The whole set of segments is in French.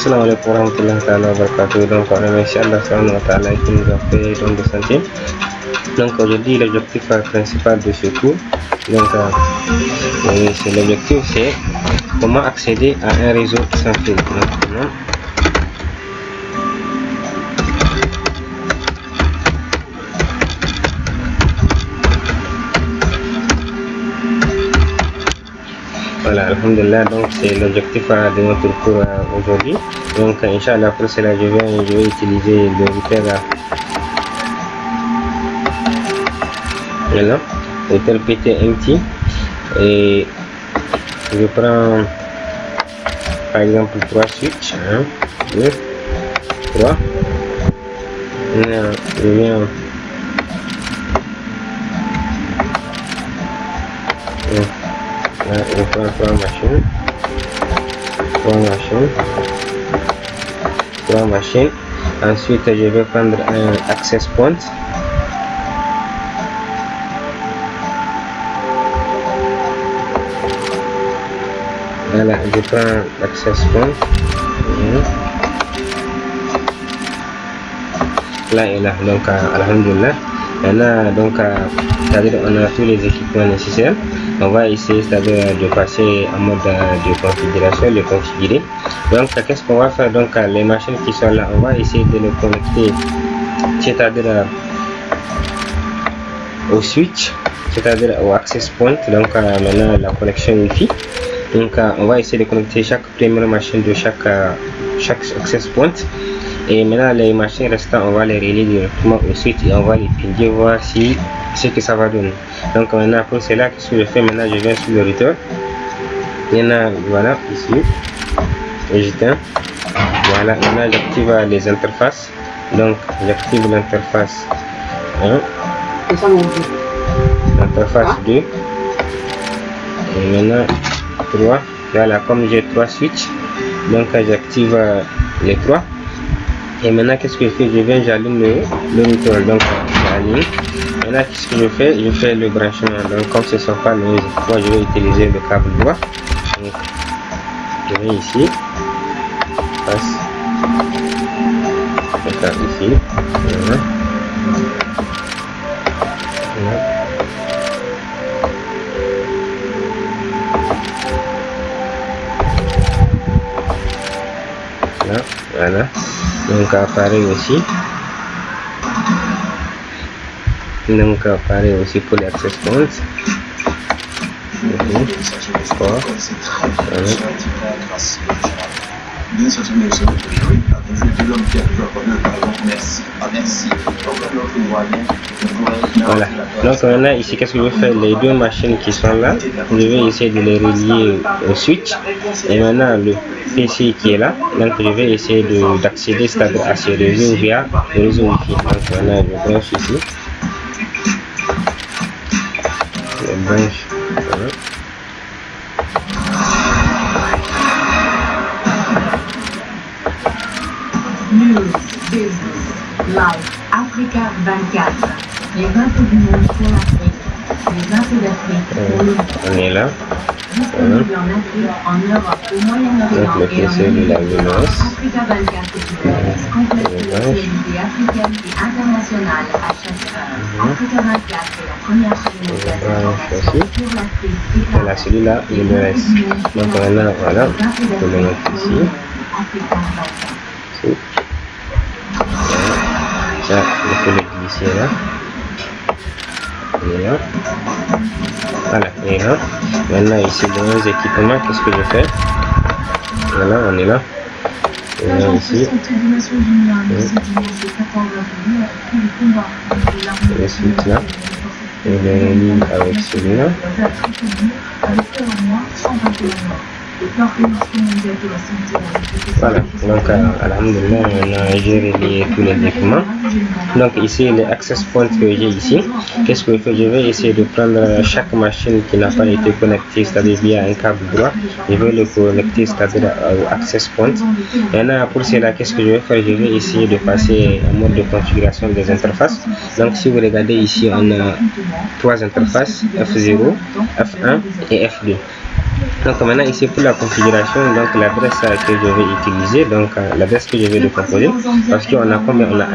Assalamu alaikum warahmatullahi ta'ala wabarakatuh. Donc on remercie Allah subhanahu wa ta'ala qui nous a fait don de santé. Donc aujourd'hui l'objectif principal de ce cours, donc c'est l'objectif, c'est comment accéder à un réseau sans fil. Donc, voilà, alhamdulillah, donc c'est l'objectif de notre cours aujourd'hui. Donc Inch'Allah, pour cela je vais utiliser le routeur PT-MT et je prends par exemple 3 switches, 1, 2, 3. Je viens je prends 3 machines. Ensuite je vais prendre un access point. Voilà, je prends l'access point. Là et là, donc alhamdulillah. Maintenant, donc c'est-à-dire on a tous les équipements nécessaires. On va essayer, c'est-à-dire de passer en mode de configuration, de configurer. Donc qu'est-ce qu'on va faire? Donc les machines qui sont là, on va essayer de les connecter, c'est-à-dire au switch, c'est-à-dire au access point. Donc maintenant la connexion Wi-Fi. Donc on va essayer de connecter chaque première machine de chaque access point. Et maintenant les machines restantes, on va les relier directement au switch et on va les pinguer, voir si ce que ça va donner. Donc maintenant pour cela, qu'est-ce que je fais? Maintenant je viens sur le routeur. Maintenant voilà, ici et j'éteins. Voilà, maintenant j'active les interfaces. Donc j'active l'interface 1, l'interface 2 et maintenant 3. Voilà, comme j'ai 3 switches, donc j'active les 3. Et maintenant qu'est-ce que je fais? Je viens, j'allume le routeur. Donc j'allume. Maintenant qu'est-ce que je fais? Je fais le branchement. Donc comme ce ne sont pas les moi je vais utiliser le câble droit. Donc je viens ici, passe le câble ici. Voilà. Voilà. Donc pareil aussi. Donc pareil aussi pour les access points. Voilà. Donc maintenant ici qu'est-ce que je vais faire? Les deux machines qui sont là, je vais essayer de les relier au switch. Et maintenant le PC qui est là, donc je vais essayer d'accéder à ce réseau via le réseau Wi-Fi. Donc voilà, je branche ici. Je branche. Voilà. News, business, life, Africa 24. Les infos du monde pour l'Afrique. Les infos d'Afrique pour le monde. On est là. Disponible en Afrique, en Europe, au Moyen-Orient le et en PC de la VMS. Africa 24 est une analyse complète de l'actualité africaine et internationale à chaque heure. Africa 24 est la première chaîne mondiale d'information sur l'Afrique et Voilà, celui-là, il me reste. Donc maintenant, voilà, je peux le mettre ici. Africa 24. Ici. Ça, je peux le glisser là. Et là. Voilà, et là. Maintenant ici dans les équipements, qu'est-ce que je fais? Voilà, on est là. Et là ici. Le switch là. Et le relie avec celui-là. Voilà, donc alhamdulillah, j'ai relié tous les équipements. Donc ici les access points que j'ai ici, qu'est-ce que je fais? Je vais essayer de prendre chaque machine qui n'a pas été connectée, c'est-à-dire via un câble droit, je vais le connecter, c'est-à-dire au access point. Maintenant pour cela, qu'est-ce que je vais faire? Je vais essayer de passer en mode de configuration des interfaces. Donc si vous regardez ici, on a 3 interfaces, F0, F1 et F2. Donc maintenant ici pour la configuration, donc l'adresse que je vais utiliser, donc l'adresse que je vais décomposer, parce qu'on a combien? On a 1,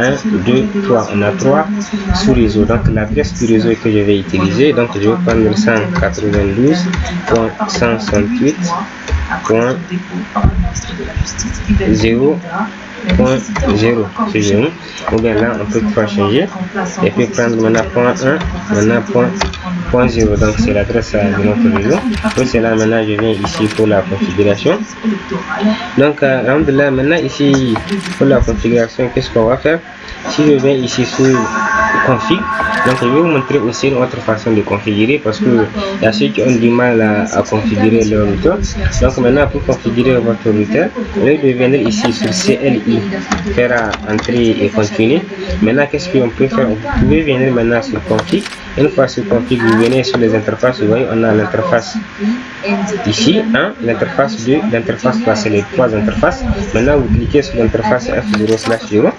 2, 3, on a 3 sous-réseaux. Donc l'adresse du réseau que je vais utiliser, donc je vais prendre 192.168.0.0, c'est bon. Ou bien là on peut pas changer et puis prendre maintenant point 1, maintenant point 0. Donc c'est l'adresse de notre réseau. Pour cela maintenant je viens ici pour la configuration. Donc là maintenant ici pour la configuration, qu'est-ce qu'on va faire? Si je viens ici sur config, donc je vais vous montrer aussi une autre façon de configurer, parce que il y a ceux qui ont du mal à configurer leur routeur. Donc maintenant pour configurer votre routeur, au lieu de venir ici sur CLI, faire entrer et continuer, maintenant qu'est-ce qu'on peut faire? Vous pouvez venir maintenant sur config. Une fois sur config, vous venez sur les interfaces, vous voyez on a l'interface ici, l'interface 2, l'interface 3, c'est les trois interfaces. Maintenant vous cliquez sur l'interface F0/0.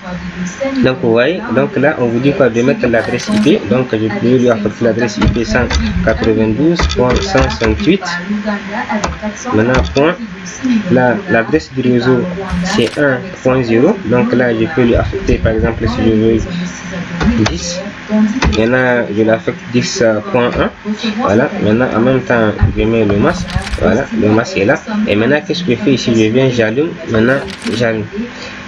Donc vous voyez, donc là on vous dit quoi? De mettre l'adresse IP. Donc je peux lui apporter l'adresse IP 192.168. Maintenant point, l'adresse du réseau c'est 1.0. Donc là je peux lui affecter par exemple si je veux 10. Maintenant je l'affecte 10.1. Voilà, maintenant en même temps je mets le masque. Voilà, le masque est là. Et maintenant qu'est-ce que je fais ici? Je viens, j'allume. Maintenant j'allume.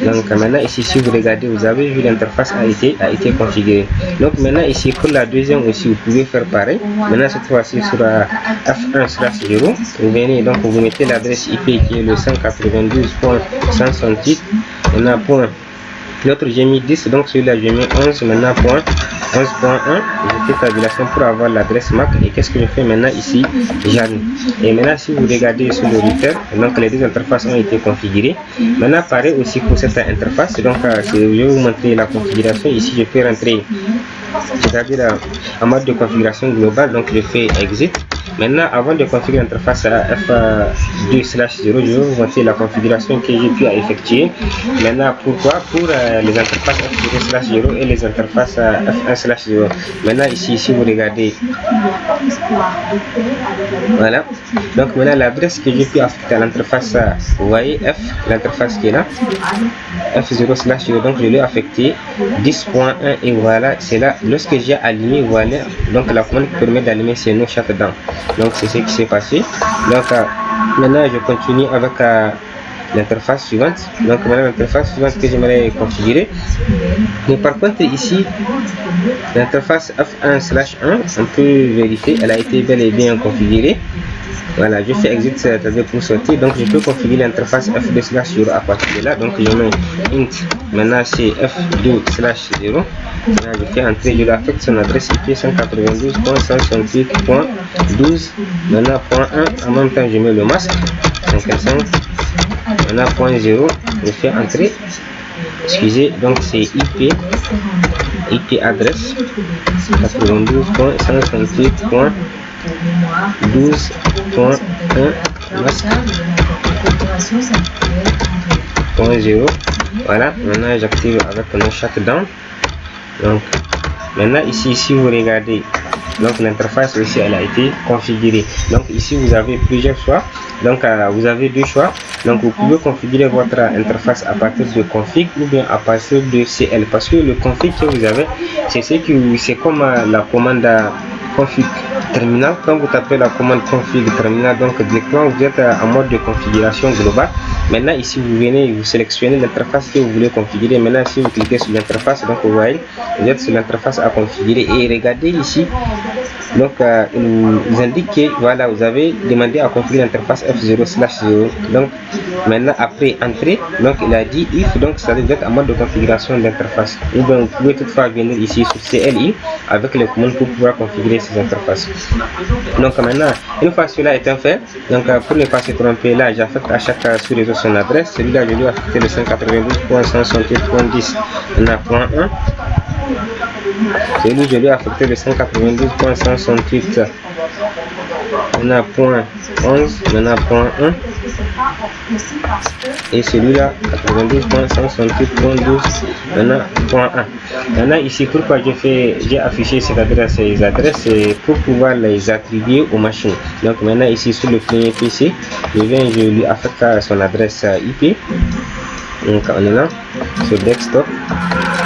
Donc maintenant ici si vous regardez, vous avez vu l'interface a été configurée. Donc maintenant ici pour la deuxième aussi vous pouvez faire pareil. Maintenant cette fois-ci sur F1/0, vous venez donc vous mettez l'adresse IP qui est le 192.168. Maintenant point, l'autre j'ai mis 10, donc celui-là j'ai mis 11. Maintenant point 11.1, je fais tabulation pour avoir l'adresse MAC. Et qu'est-ce que je fais maintenant ici? J'allume. Et maintenant si vous regardez sur le routeur, donc les deux interfaces ont été configurées. Maintenant pareil aussi pour cette interface. Donc je vais vous montrer la configuration. Ici je peux rentrer, c'est-à-dire en mode de configuration globale. Donc je fais exit. Maintenant avant de configurer l'interface F2/0, je vais vous montrer la configuration que j'ai pu effectuer. Maintenant pourquoi? Pour les interfaces F0/0 et les interfaces F1/0. Maintenant ici si vous regardez, voilà, donc maintenant l'adresse que j'ai pu affecter à l'interface, vous voyez l'interface qui est là, F0/0, donc je l'ai affecté 10.1 et voilà, c'est là lorsque j'ai allumé, voilà, donc la commande qui permet d'allumer c'est no shutdown. Donc c'est ce qui s'est passé. Donc maintenant je continue avec l'interface suivante. Donc maintenant l'interface suivante que j'aimerais configurer. Mais par contre ici l'interface F1/1, on peut vérifier, elle a été bel et bien configurée. Voilà, je fais exit, c'est-à-dire pour sortir. Donc je peux configurer l'interface F2/0 à partir de là. Donc je mets int, maintenant c'est F2/0. Là je fais entrer, je l'affecte son adresse IP 192.168.12. Maintenant point 1, en même temps je mets le masque 55. Maintenant point 0, je fais entrer. Excusez, donc c'est IP adresse 92.168.12.1 masque point 0. Voilà, maintenant j'active avec no shutdown. Donc maintenant ici si vous regardez, donc l'interface aussi elle a été configurée. Donc ici vous avez plusieurs choix. Donc vous avez deux choix. Donc vous pouvez configurer votre interface à partir de config ou bien à partir de CL, parce que le config que vous avez c'est comme la commande config terminal. Quand vous tapez la commande config terminal, donc directement vous êtes en mode de configuration globale. Maintenant ici vous venez, vous sélectionnez l'interface que vous voulez configurer. Maintenant si vous cliquez sur l'interface, donc vous voyez vous êtes sur l'interface à configurer et regardez ici, donc il vous indique que voilà vous avez demandé à configurer l'interface F0/0. donc maintenant après entrer, donc il a dit if, donc ça veut être en mode de configuration d'interface. Ou bien vous pouvez toutefois venir ici sur CLI avec les commandes pour pouvoir configurer ces interfaces. Donc maintenant une fois cela étant fait, donc pour ne pas se tromper, là j'affecte à chaque sous-réseau son adresse. Celui-là je lui affecter le 192.168.10. Maintenant point 1, celui je lui affecté le 192.168. Maintenant point 11, maintenant point 1, Et celui-là, 92.168.12, maintenant, point 1. Maintenant, ici, pourquoi j'ai affiché cette adresse et les adresses, c'est pour pouvoir les attribuer aux machines. Donc, maintenant, ici, sur le premier PC, je lui affecte son adresse IP. Donc, on est là, sur desktop.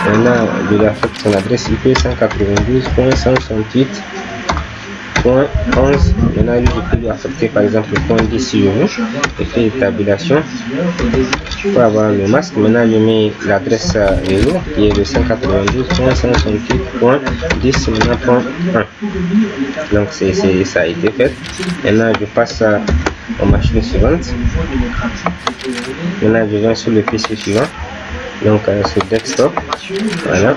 Maintenant, je lui affecte son adresse IP 192.168.11. Maintenant, je peux lui affecter par exemple le point 10 si je veux. Je fais une tabulation pour avoir le masque. Maintenant, je mets l'adresse réseau qui est de 192.168.10 maintenant point 1. Donc, ça a été fait. Maintenant, je passe aux machines suivantes. Maintenant, je viens sur le PC suivant. Donc sur desktop, voilà.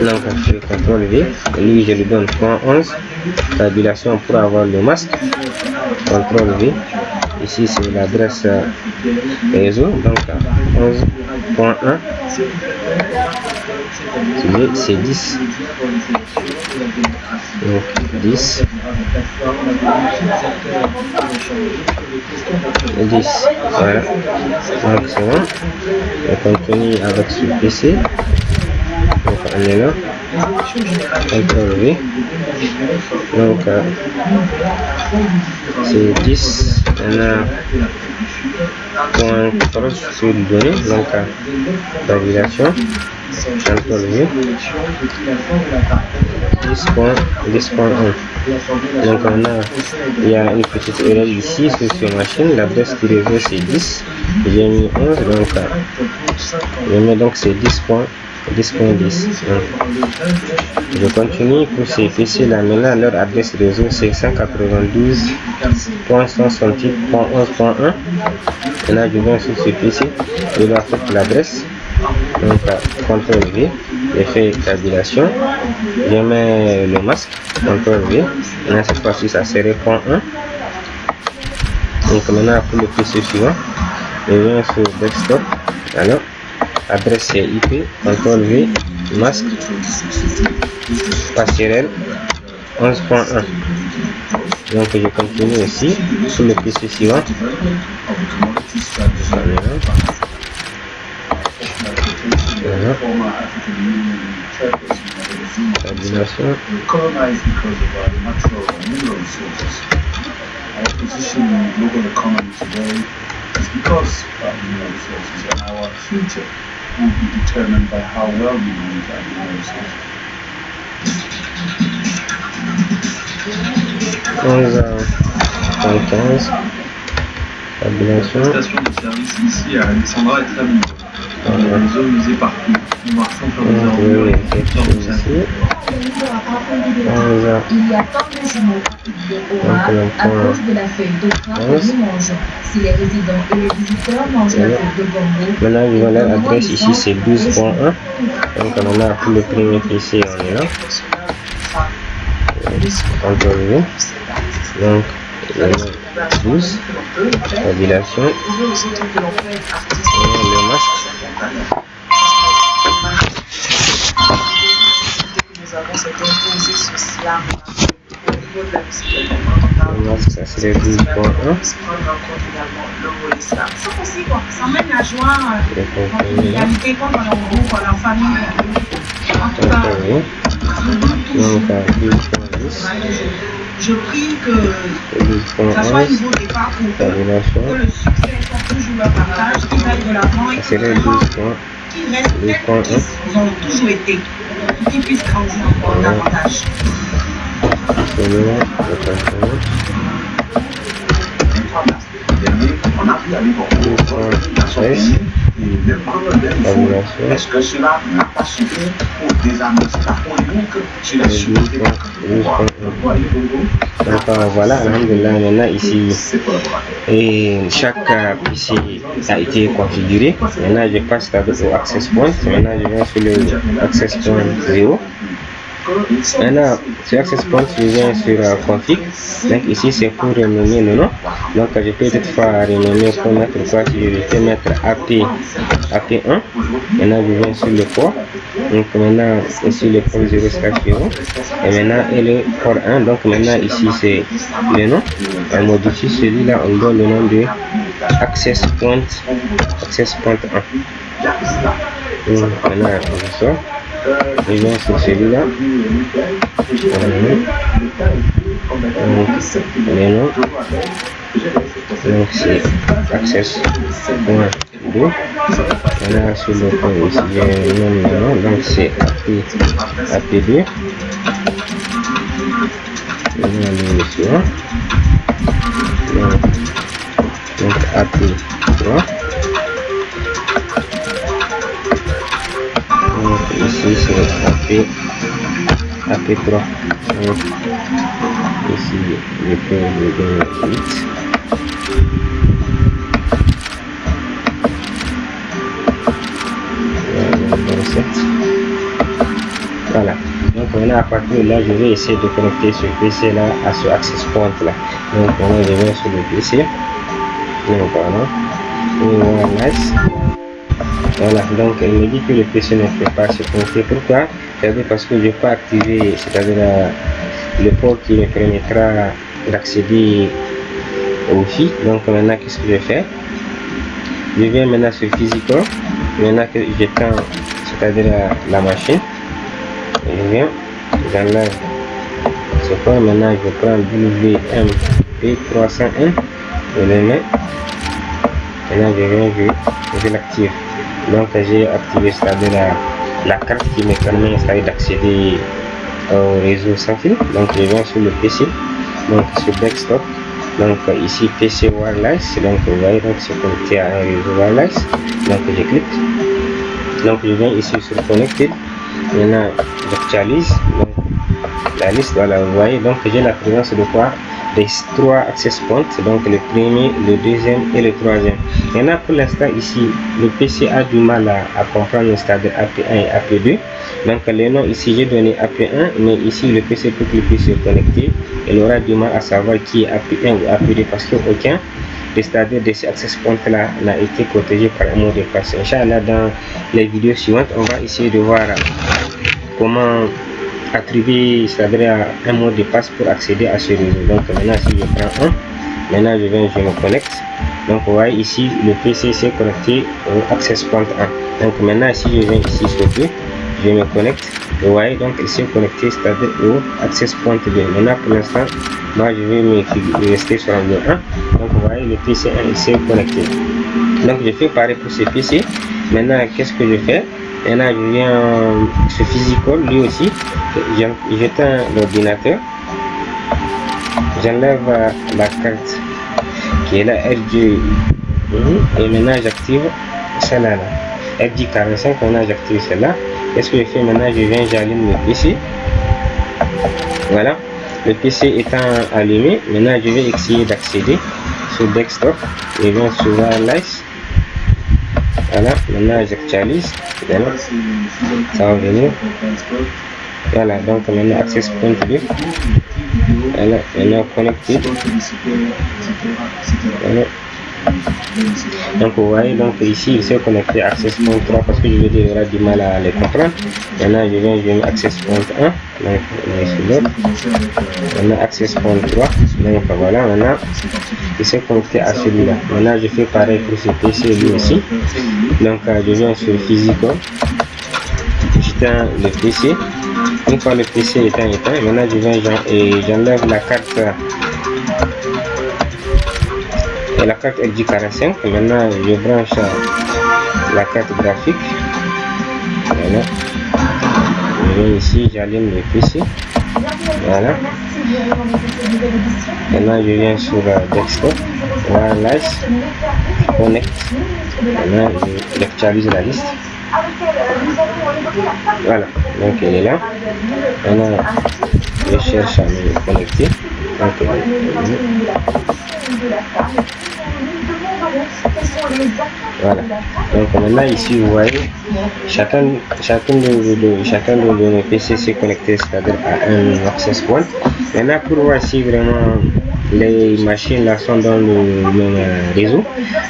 Donc je fais CTRL V, lui je lui donne point 11, tabulation pour avoir le masque, CTRL V, ici c'est l'adresse réseau, donc 11.1, c'est 10, donc 10, 10, voilà, donc c'est bon. On continue avec ce PC, donc on est là, CTRL V, donc c'est 10, on a point 14 sur le données, donc tabulation, CTRL V, 10.1. Donc il y a une petite erreur ici sur cette machine, l'adresse du réseau c'est 10, j'ai mis 11, donc je mets donc c'est 10.10. Je continue pour ces PC là. Maintenant leur adresse réseau c'est 192.168.11.1. Maintenant je viens sur ce PC, je dois faire l'adresse, donc CTRL V, je fais tabulation, je mets le masque, CTRL V. Maintenant cette fois-ci ça serait point 1. Donc maintenant pour le PC suivant, je viens sur desktop, alors adresse IP, CTRL V, masque, passerelle 11.1. Donc je continue aussi sur le PC suivant. Voilà. Tabulation. Our position in the global economy today is because mineral resources, and our future will be determined by how well we use our mineral resources. 11h15, tabulation. La station de service ici à Alexandra est très bonne. Les zones usées partout. On va centraliser en Il y a tant de jumeaux à cause de la feuille de pain que nous mangeons. Si les résidents et les visiteurs mangent la feuille de gombo, maintenant je vois l'adresse ici c'est 12.1. Donc on a pour le premier PC, on est là. CTRL V. Donc 12, tabulation, le masque. Le masque ça serait 12.1. Ça mène à joindre l'égalité contre la famille. En tout cas, donc 12.10. je prie que ça soit un nouveau départ pour eux, que le succès soit toujours leur partage, qu'ils aillent de l'avant et qu'ils restent tels qu'ils ont toujours été, qu'ils puissent grandir encore davantage. Est-ce que cela n'a pas suffi pour désarmer la polémique sur la sûreté? Donc voilà, alhamdulillah, maintenant ici et chaque PC a été configuré. Maintenant je passe au access point. Maintenant je viens sur le access point 0. Maintenant sur access point je viens sur config. Donc ici c'est pour renommer le nom. Donc je peux toutefois renommer pour mettre quoi, si je peux mettre AP1. Maintenant je viens sur le port. Donc maintenant ici le port 0/0 et maintenant et le port 1. Donc maintenant ici c'est le nom. On modifie celui-là, on donne le nom de access point 1. Maintenant je sors, je viens sur celui-là, les noms, donc c'est access point 2. Maintenant sur le point ici j'ai un nom, donc c'est AP2. Donc AP3. Donc ici c'est AP3. Donc ici je peux le donner 8. Voilà. Donc maintenant à partir de là, je vais essayer de connecter ce PC là à ce access point là. Donc maintenant je vais sur le PC. Donc voilà. Voilà. Donc elle me dit que le PC ne peut pas se connecter. Pourquoi? Parce que je n'ai pas activé, c'est-à-dire le port qui me permettra d'accéder au Wi-Fi. Donc maintenant qu'est-ce que je fais? Je viens maintenant sur Physical. Maintenant que j'éteins, c'est-à-dire la machine. Je viens, j'enlève ce point. Maintenant je prends WMP301, je le mets. Maintenant je viens, je l'active. Donc j'ai activé, c'est-à-dire la carte qui me permet d'accéder au réseau sans fil. Donc je viens sur le PC, donc sur desktop. Donc ici PC wireless, donc vous voyez, donc c'est connecté à un réseau wireless. Donc je clique. Donc je viens ici sur connected. Maintenant j'actualise la liste, voilà, vous voyez, donc j'ai la présence de quoi? Des 3 access points, donc le premier, le deuxième et le troisième. Maintenant pour l'instant ici le PC a du mal à comprendre, c'est-à-dire AP1 et AP2. Donc les noms ici j'ai donné AP1, mais ici le PC pour qu'il puisse se connecter, il aura du mal à savoir qui est AP1 ou AP2 parce qu'aucun c'est-à-dire de ces access points là n'a été protégé par un mot de passe. Inch'Allah, dans les vidéos suivantes on va essayer de voir comment attribuer, c'est-à-dire un mot de passe pour accéder à ce réseau. Donc maintenant si je prends un, maintenant je me connecte. Donc vous voyez ici le PC s'est connecté au access point 1. Donc maintenant si je viens ici sur 2, je me connecte. Vous voyez, donc il s'est connecté, c'est-à-dire au access point 2. Maintenant pour l'instant moi je vais me rester sur le 1. Donc vous voyez le PC 1 il s'est connecté. Donc je fais pareil pour ce PC. Maintenant qu'est-ce que je fais? Maintenant je viens sur Physical, lui aussi j'éteins l'ordinateur, j'enlève la carte qui est là, RG, et maintenant j'active celle-là, RG45. Maintenant j'active celle-là. Qu'est-ce que je fais maintenant? Je viens, j'allume le PC. Voilà, le PC étant allumé, maintenant je vais essayer d'accéder sur desktop. Je viens sur wireless. Voilà, maintenant j'actualise. Voilà, ça va venir. Voilà, donc maintenant access point 2. Voilà, maintenant connecté. Voilà. Donc vous voyez, donc ici il s'est connecté à access point 3 parce que je vais dire il aura du mal à les comprendre. Maintenant je mets access point 1, donc sur l'autre. Maintenant access point 3, donc voilà, maintenant il s'est connecté à celui-là. Maintenant je fais pareil pour ce PC lui aussi. Donc je viens sur Physical, j'éteins le PC. Une fois le PC éteint, maintenant je viens et j'enlève la carte. Et la carte RG45, maintenant je branche la carte graphique. Voilà, je viens ici, j'allume le PC. Voilà, maintenant je viens sur desktop, wireless, connect. Maintenant j'actualise la liste. Voilà, donc elle est là. Maintenant je cherche à me connecter. Donc, voilà, donc maintenant ici vous voyez chacun de nos PC s'est connecté, c'est-à-dire à un access point. Maintenant pour voir si vraiment les machines là sont dans le même réseau,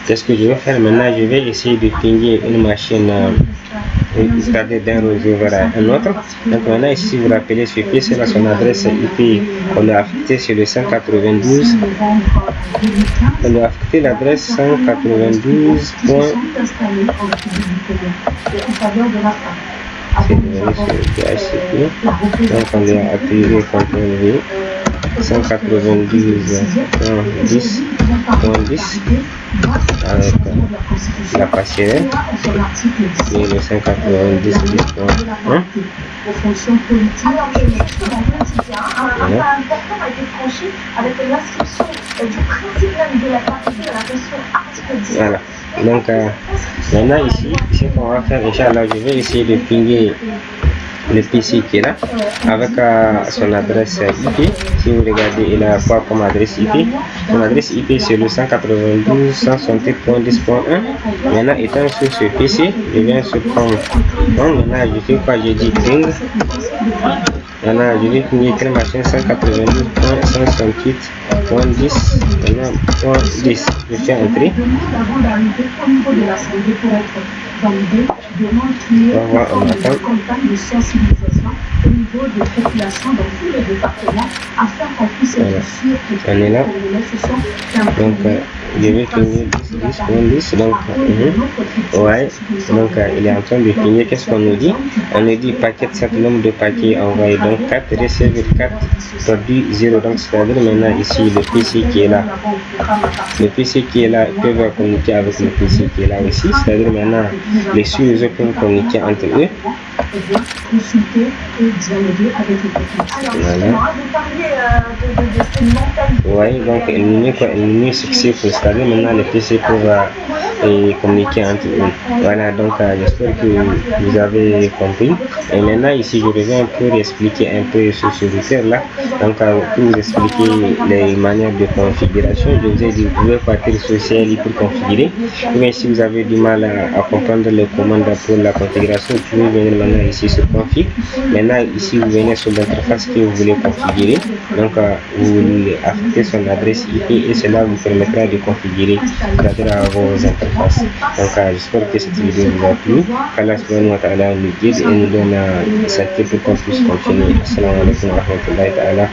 qu'est-ce que je vais faire? Maintenant je vais essayer de pinguer une machine c'est-à-dire d'un réseau vers un autre. Donc maintenant ici, si vous rappelez ce PC là, son adresse IP, on l'a affecté sur le 192. On lui a affecté l'adresse 192. C'est sur DHCP. Donc on lui a appuyé CTRL V. 192.10.10 avec la passerelle et le 190.10.1. Aux fonctions politiques. Alors, justement, quotidien, un pas important a été franchi avec l'inscription du principe même de la partie de la question article 10. Voilà. Donc, maintenant ici, ce qu'on va faire, Inch'Allah, je vais essayer de pinguer le PC qui est là avec son adresse IP. Si vous regardez, il a quoi comme adresse IP? Son adresse IP c'est le 192.168.10.1. Maintenant, étant sur ce PC, je viens sur com. Donc maintenant, je fais quoi? Je dis ping. Maintenant, je vais pinguer quelle machine? 192.168.10.10. Je fais entrer. On va voir, on attend. Campagne de sensibilisation au niveau des populations dans tous les départements afin qu'on puisse être sûr que on est là. Donc je vais finir 10. Donc ouais, donc il est en train de finir. Qu'est-ce qu'on nous dit? On nous dit paquet 7, nombre de paquets envoyés, donc 4, recevoir 4, produit 0. Donc c'est-à-dire maintenant ici le PC qui est là, le PC qui est là peuvent communiquer avec le PC qui est là aussi. C'est-à-dire maintenant les sous-réseaux peuvent communiquer entre eux. Consulter et dialoguer avec les populations. Alors, vous parliez de cette mentalité. Oui, donc éliminer quoi? Éliminer successful, c'est-à-dire maintenant les PC peuvent communiquer entre eux. Voilà, donc j'espère que vous avez compris. Et maintenant ici je reviens pour expliquer un peu ce routeur là. Donc pour vous expliquer les manières de configuration, je vous ai dit vous pouvez partir sur CLI pour configurer. Mais si vous avez du mal à comprendre les commandes pour la configuration, vous pouvez venir maintenant ici sur config. Maintenant ici vous venez sur l'interface que vous voulez configurer. Donc vous affectez son adresse IP et cela vous permettra de configurer c'est-à-dire à vos interfaces. Donc j'espère que cette vidéo vous a plu. Allah subhanahu wa ta'ala nous guide et nous donne cette pour qu'on puisse continuer. Assalamu alaikum wa rahmatullahi ta'ala.